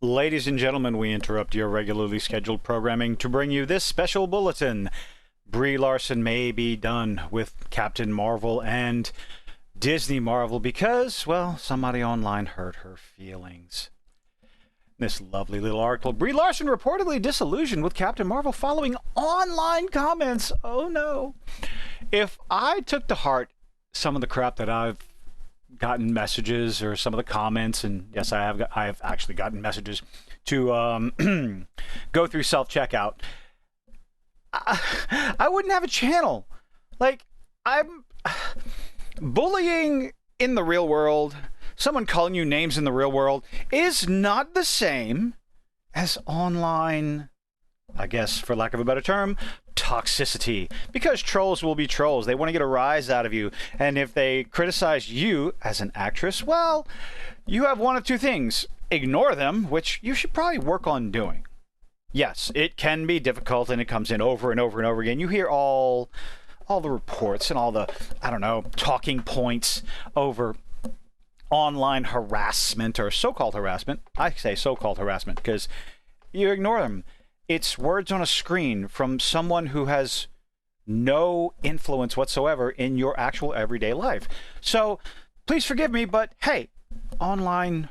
Ladies and gentlemen, we interrupt your regularly scheduled programming to bring you this special bulletin. Brie Larson may be done with Captain Marvel and Disney Marvel because, well, somebody online hurt her feelings. This lovely little article. Brie Larson reportedly disillusioned with Captain Marvel following online comments. Oh no. If I took to heart some of the crap that I've gotten messages or some of the comments, and yes, I have actually gotten messages to go through self-checkout, I wouldn't have a channel. Like, I'm bullying in the real world, someone calling you names in the real world is not the same as online, I guess, for lack of a better term, toxicity. Because trolls will be trolls. They want to get a rise out of you. And if they criticize you as an actress, well, you have one of two things. Ignore them, which you should probably work on doing. Yes, it can be difficult, and it comes in over and over and over again. You hear all the reports and all the, I don't know, talking points over online harassment or so-called harassment. I say so-called harassment because you ignore them. It's words on a screen from someone who has no influence whatsoever in your actual everyday life. So please forgive me, but hey, online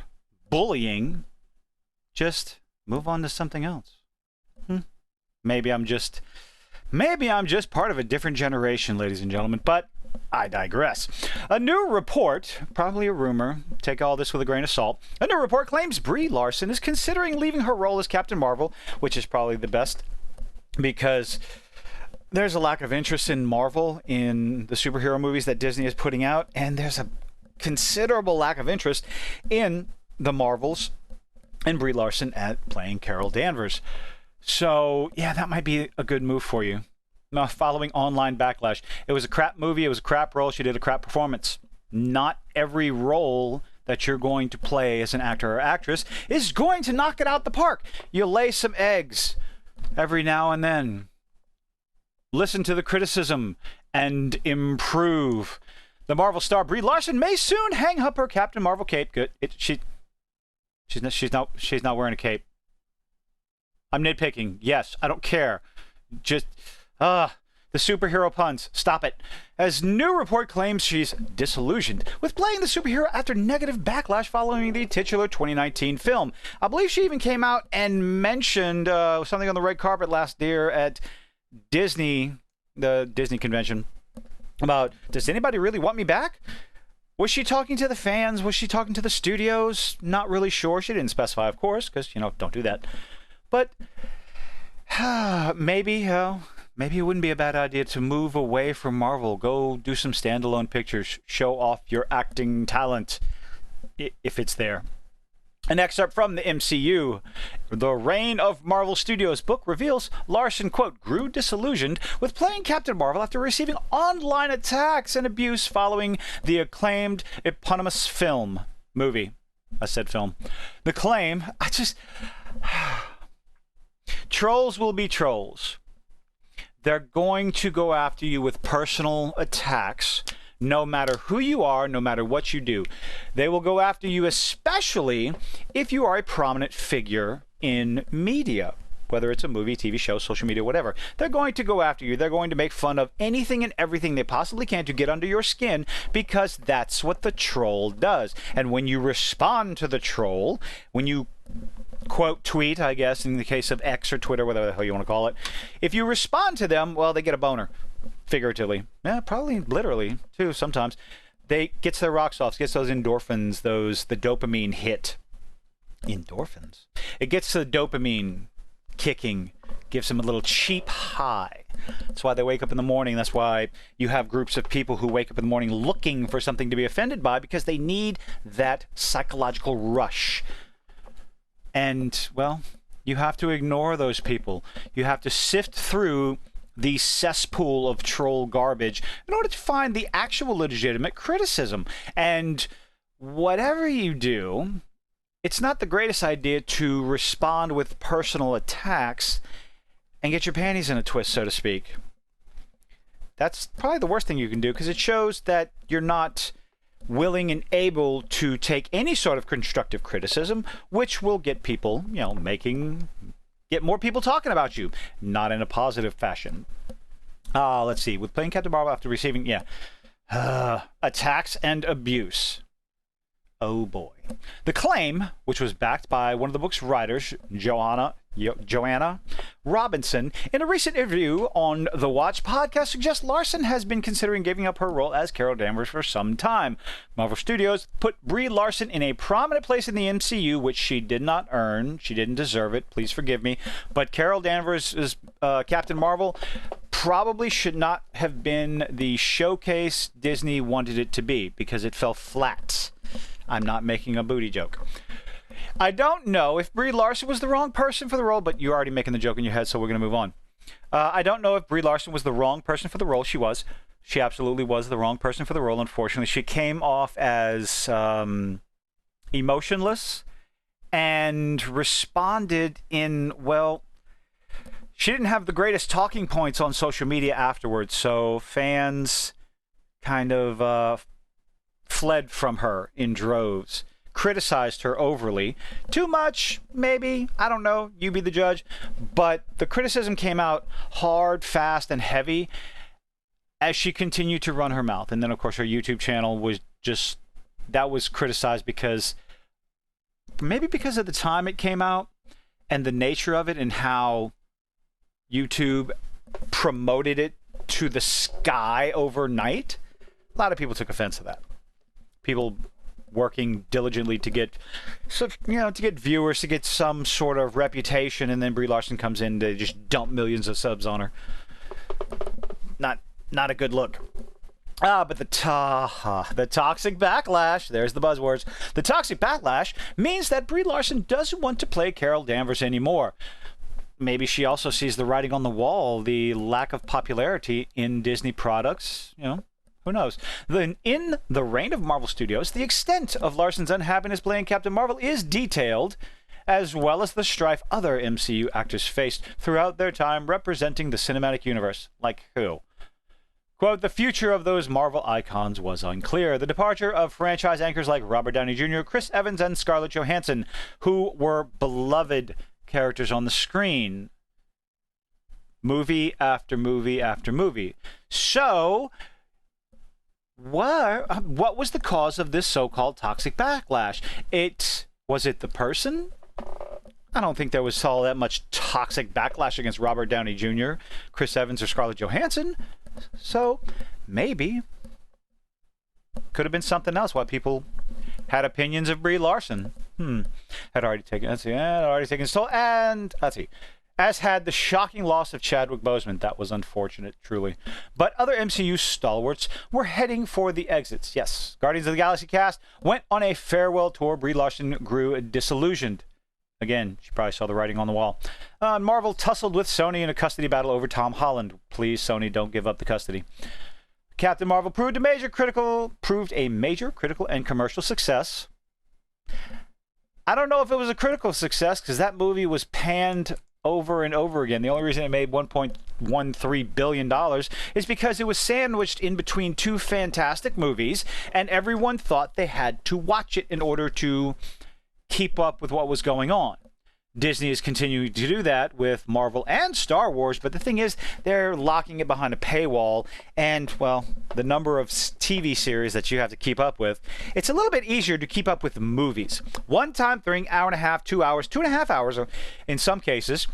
bullying, just move on to something else. Maybe I'm just part of a different generation, ladies and gentlemen, but I digress. A new report, probably a rumor, take all this with a grain of salt. A new report claims Brie Larson is considering leaving her role as Captain Marvel, which is probably the best because there's a lack of interest in Marvel in the superhero movies that Disney is putting out, and there's a considerable lack of interest in the Marvels and Brie Larson at playing Carol Danvers. So, yeah, that might be a good move for you. Now, following online backlash. It was a crap movie. It was a crap role. She did a crap performance. Not every role that you're going to play as an actor or actress is going to knock it out the park. You lay some eggs every now and then. Listen to the criticism and improve. The Marvel star Brie Larson may soon hang up her Captain Marvel cape. Good. She's not wearing a cape. I'm nitpicking. Yes, I don't care. Just the superhero puns. Stop it. As new report claims she's disillusioned with playing the superhero after negative backlash following the titular 2019 film. I believe she even came out and mentioned something on the red carpet last year at Disney, the Disney convention, about, does anybody really want me back? Was she talking to the fans? Was she talking to the studios? Not really sure. She didn't specify, of course, because, don't do that. But maybe it wouldn't be a bad idea to move away from Marvel. Go do some standalone pictures. Show off your acting talent, if it's there. An excerpt from the MCU. The Reign of Marvel Studios book reveals Larson, quote, grew disillusioned with playing Captain Marvel after receiving online attacks and abuse following the acclaimed eponymous movie. I said film. The claim, trolls will be trolls. They're going to go after you with personal attacks, no matter who you are, no matter what you do. They will go after you, especially if you are a prominent figure in media, whether it's a movie, TV show, social media, whatever. They're going to go after you. They're going to make fun of anything and everything they possibly can to get under your skin, because that's what the troll does. And when you respond to the troll, when you quote tweet, I guess, in the case of X or Twitter, whatever the hell you want to call it, if you respond to them, well, they get a boner, figuratively. Yeah, probably literally too sometimes. They gets their rocks off, gets those endorphins, the dopamine hit. Endorphins. It gets the dopamine kicking, gives them a little cheap high. That's why they wake up in the morning. That's why you have groups of people who wake up in the morning looking for something to be offended by, because they need that psychological rush. And, well, you have to ignore those people. You have to sift through the cesspool of troll garbage in order to find the actual legitimate criticism. And whatever you do, it's not the greatest idea to respond with personal attacks and get your panties in a twist, so to speak. That's probably the worst thing you can do, because it shows that you're not willing and able to take any sort of constructive criticism, which will get people, get more people talking about you, not in a positive fashion. Let's see. With playing Captain Marvel after receiving, attacks and abuse. Oh boy. The claim, which was backed by one of the book's writers, Joanna Robinson, in a recent interview on the Watch podcast, suggests Larson has been considering giving up her role as Carol Danvers for some time. Marvel Studios put Brie Larson in a prominent place in the MCU, which she did not earn. She didn't deserve it. Please forgive me. But Carol Danvers is Captain Marvel probably should not have been the showcase Disney wanted it to be, because it fell flat. I'm not making a booty joke. I don't know if Brie Larson was the wrong person for the role, but you're already making the joke in your head, so we're going to move on. I don't know if Brie Larson was the wrong person for the role. She was. She absolutely was the wrong person for the role, unfortunately. She came off as emotionless and responded in, she didn't have the greatest talking points on social media afterwards, so fans kind of fled from her in droves, criticized her overly. Too much, maybe. I don't know. You be the judge. But the criticism came out hard, fast, and heavy as she continued to run her mouth. And then, of course, her YouTube channel was that was criticized because of the time it came out and the nature of it and how YouTube promoted it to the sky overnight. A lot of people took offense to that. People working diligently to get viewers, to get some sort of reputation, and then Brie Larson comes in to just dump millions of subs on her. Not a good look. But the toxic backlash, there's the buzzwords. The toxic backlash means that Brie Larson doesn't want to play Carol Danvers anymore. Maybe she also sees the writing on the wall, the lack of popularity in Disney products, Who knows? Then, in the reign of Marvel Studios, the extent of Larson's unhappiness playing Captain Marvel is detailed, as well as the strife other MCU actors faced throughout their time representing the cinematic universe. Like who? Quote, the future of those Marvel icons was unclear. The departure of franchise anchors like Robert Downey Jr., Chris Evans, and Scarlett Johansson, who were beloved characters on the screen. Movie after movie after movie. So what was the cause of this so-called toxic backlash? Was it the person? I don't think there was all that much toxic backlash against Robert Downey Jr., Chris Evans, or Scarlett Johansson. So maybe could have been something else why people had opinions of Brie Larson. Had already taken its toll, and let's see. As had the shocking loss of Chadwick Boseman. That was unfortunate, truly. But other MCU stalwarts were heading for the exits. Yes, Guardians of the Galaxy cast went on a farewell tour. Brie Larson grew disillusioned. Again, she probably saw the writing on the wall. Marvel tussled with Sony in a custody battle over Tom Holland. Please, Sony, don't give up the custody. Captain Marvel proved a major critical and commercial success. I don't know if it was a critical success because that movie was panned over and over again. The only reason it made $1.13 billion is because it was sandwiched in between two fantastic movies, and everyone thought they had to watch it in order to keep up with what was going on. Disney is continuing to do that with Marvel and Star Wars, but the thing is, they're locking it behind a paywall, and, the number of TV series that you have to keep up with, it's a little bit easier to keep up with movies. One time during hour and a half, 2 hours, 2.5 hours in some cases,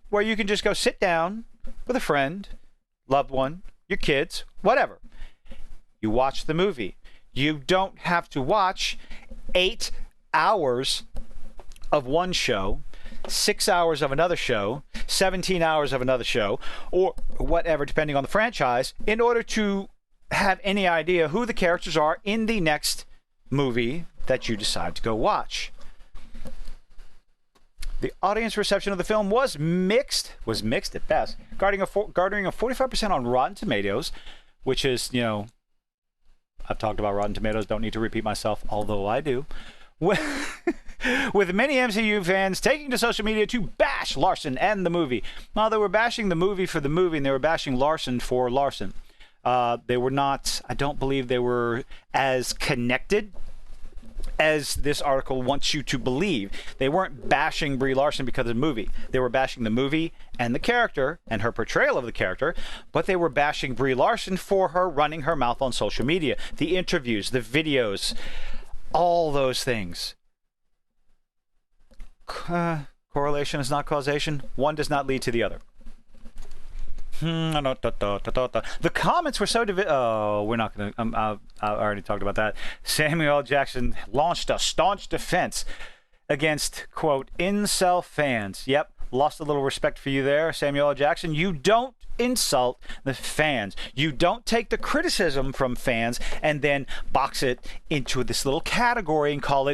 where you can just go sit down with a friend, loved one, your kids, whatever. You watch the movie. You don't have to watch 8 hours of one show, 6 hours of another show, 17 hours of another show, or whatever, depending on the franchise, in order to have any idea who the characters are in the next movie that you decide to go watch. The audience reception of the film was mixed at best, garnering a 45% on Rotten Tomatoes, which is, I've talked about Rotten Tomatoes, don't need to repeat myself, although I do. With many MCU fans taking to social media to bash Larson and the movie. Well, they were bashing the movie for the movie, and they were bashing Larson for Larson. They were not, I don't believe they were as connected as this article wants you to believe. They weren't bashing Brie Larson because of the movie. They were bashing the movie and the character and her portrayal of the character, but they were bashing Brie Larson for her running her mouth on social media. The interviews, the videos, all those things. Correlation is not causation. One does not lead to the other. The comments were so we're not going to. I already talked about that. Samuel L. Jackson launched a staunch defense against, quote, incel fans. Yep, lost a little respect for you there, Samuel L. Jackson. You don't insult the fans. You don't take the criticism from fans and then box it into this little category and call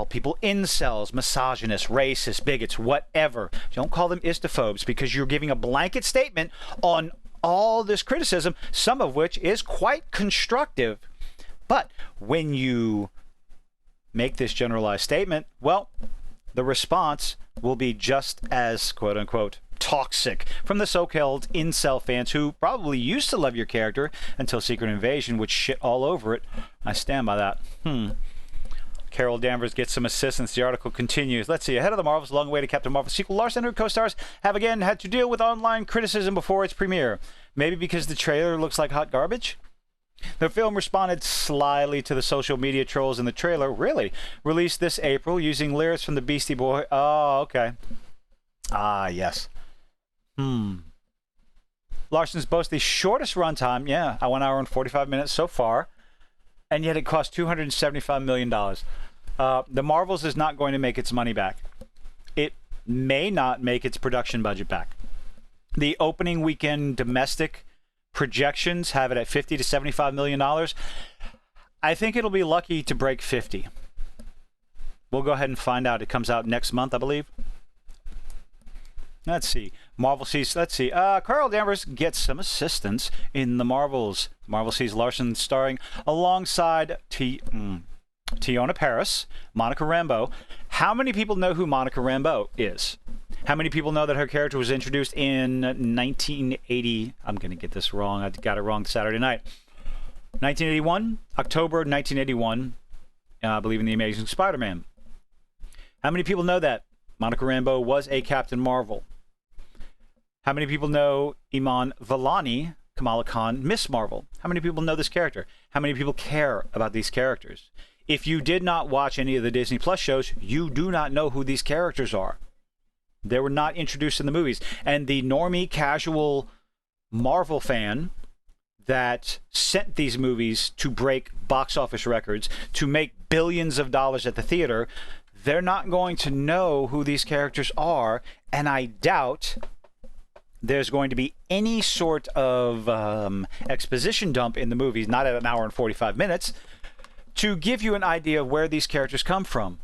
people incels, misogynists, racists, bigots, whatever. Don't call them istophobes, because you're giving a blanket statement on all this criticism, some of which is quite constructive. But when you make this generalized statement, well, the response will be just as, quote unquote, toxic from the so-called incel fans who probably used to love your character until Secret Invasion, which shit all over it. I stand by that. Carol Danvers gets some assistance. The article continues. Let's see. Ahead of the Marvels, long way to Captain Marvel sequel, Larson and her co-stars have again had to deal with online criticism before its premiere. Maybe because the trailer looks like hot garbage? The film responded slyly to the social media trolls in the trailer. Really? Released this April using lyrics from the Beastie Boy. Oh, okay. Ah, yes. Larson's boasts the shortest runtime. Yeah, 1 hour and 45 minutes so far. And yet it cost $275 million. The Marvels is not going to make its money back. It may not make its production budget back. The opening weekend domestic projections have it at $50 to $75 million. I think it'll be lucky to break 50. We'll go ahead and find out. It comes out next month, I believe. Let's see. Marvel sees, let's see. Carol Danvers gets some assistance in the Marvels. Marvel sees Larson starring alongside Teyonah Parris, Monica Rambeau. How many people know who Monica Rambeau is? How many people know that her character was introduced in 1980? I'm going to get this wrong. I got it wrong Saturday night. 1981? October 1981, I believe in The Amazing Spider-Man. How many people know that Monica Rambeau was a Captain Marvel? How many people know Iman Vellani, Kamala Khan, Miss Marvel? How many people know this character? How many people care about these characters? If you did not watch any of the Disney Plus shows, you do not know who these characters are. They were not introduced in the movies. And the normie, casual Marvel fan that sent these movies to break box office records, to make billions of dollars at the theater, they're not going to know who these characters are. And I doubt there's going to be any sort of exposition dump in the movies, not at 1 hour and 45 minutes, to give you an idea of where these characters come from.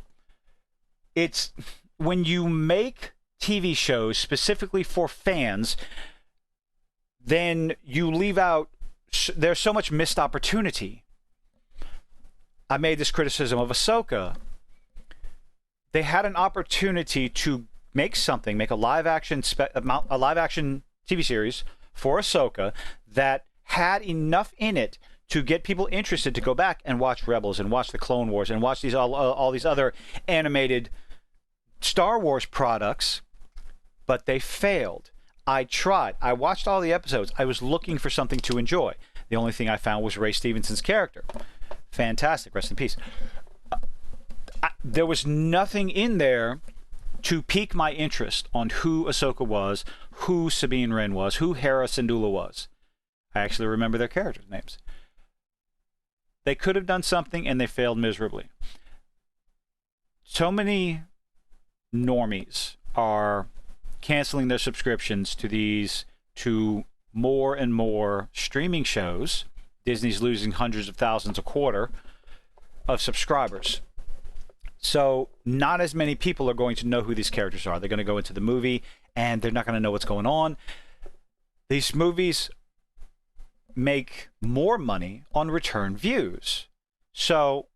It's when you make TV shows specifically for fans, then you leave out, there's so much missed opportunity. I made this criticism of Ahsoka. They had an opportunity to make a live action TV series for Ahsoka that had enough in it to get people interested to go back and watch Rebels and watch the Clone Wars and watch these all these other animated Star Wars products, but they failed. I tried. I watched all the episodes. I was looking for something to enjoy. The only thing I found was Ray Stevenson's character. Fantastic. Rest in peace. There was nothing in there to pique my interest on who Ahsoka was, who Sabine Wren was, who Hera Syndulla was. I actually remember their characters' names. They could have done something, and they failed miserably. So many normies are canceling their subscriptions to more and more streaming shows. Disney's losing hundreds of thousands a quarter of subscribers. So not as many people are going to know who these characters are. They're going to go into the movie and they're not going to know what's going on. These movies make more money on return views. So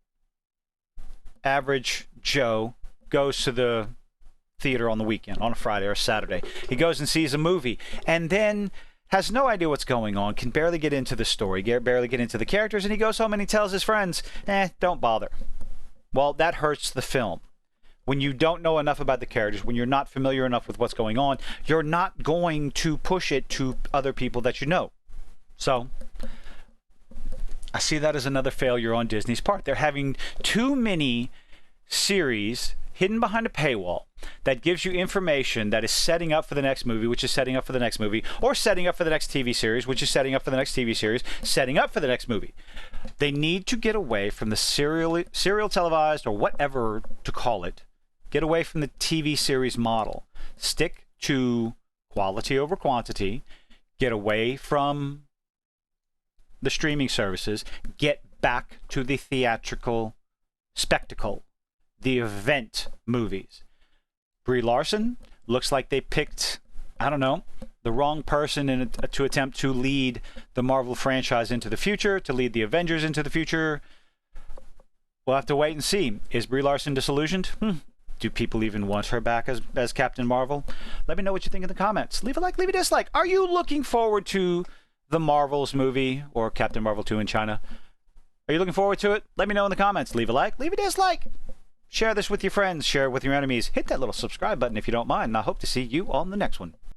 average Joe goes to the theater on the weekend, on a Friday or a Saturday. He goes and sees a movie, and then has no idea what's going on, can barely get into the story, barely get into the characters, and he goes home and he tells his friends, don't bother. Well, that hurts the film. When you don't know enough about the characters, when you're not familiar enough with what's going on, you're not going to push it to other people that you know. So, I see that as another failure on Disney's part. They're having too many series hidden behind a paywall that gives you information that is setting up for the next movie, which is setting up for the next movie, or setting up for the next TV series, which is setting up for the next TV series, setting up for the next movie. They need to get away from the serial televised, or whatever to call it. Get away from the TV series model. Stick to quality over quantity. Get away from the streaming services. Get back to the theatrical spectacle, the event movies. Brie Larson looks like they picked, I don't know, the wrong person to attempt to lead the Marvel franchise into the future, to lead the Avengers into the future. We'll have to wait and see. Is Brie Larson disillusioned? Do people even want her back as Captain Marvel? Let me know what you think in the comments. Leave a like, leave a dislike. Are you looking forward to the Marvels movie, or Captain Marvel 2 in China? Are you looking forward to it? Let me know in the comments. Leave a like, leave a dislike. Share this with your friends. Share it with your enemies. Hit that little subscribe button if you don't mind. And I hope to see you on the next one.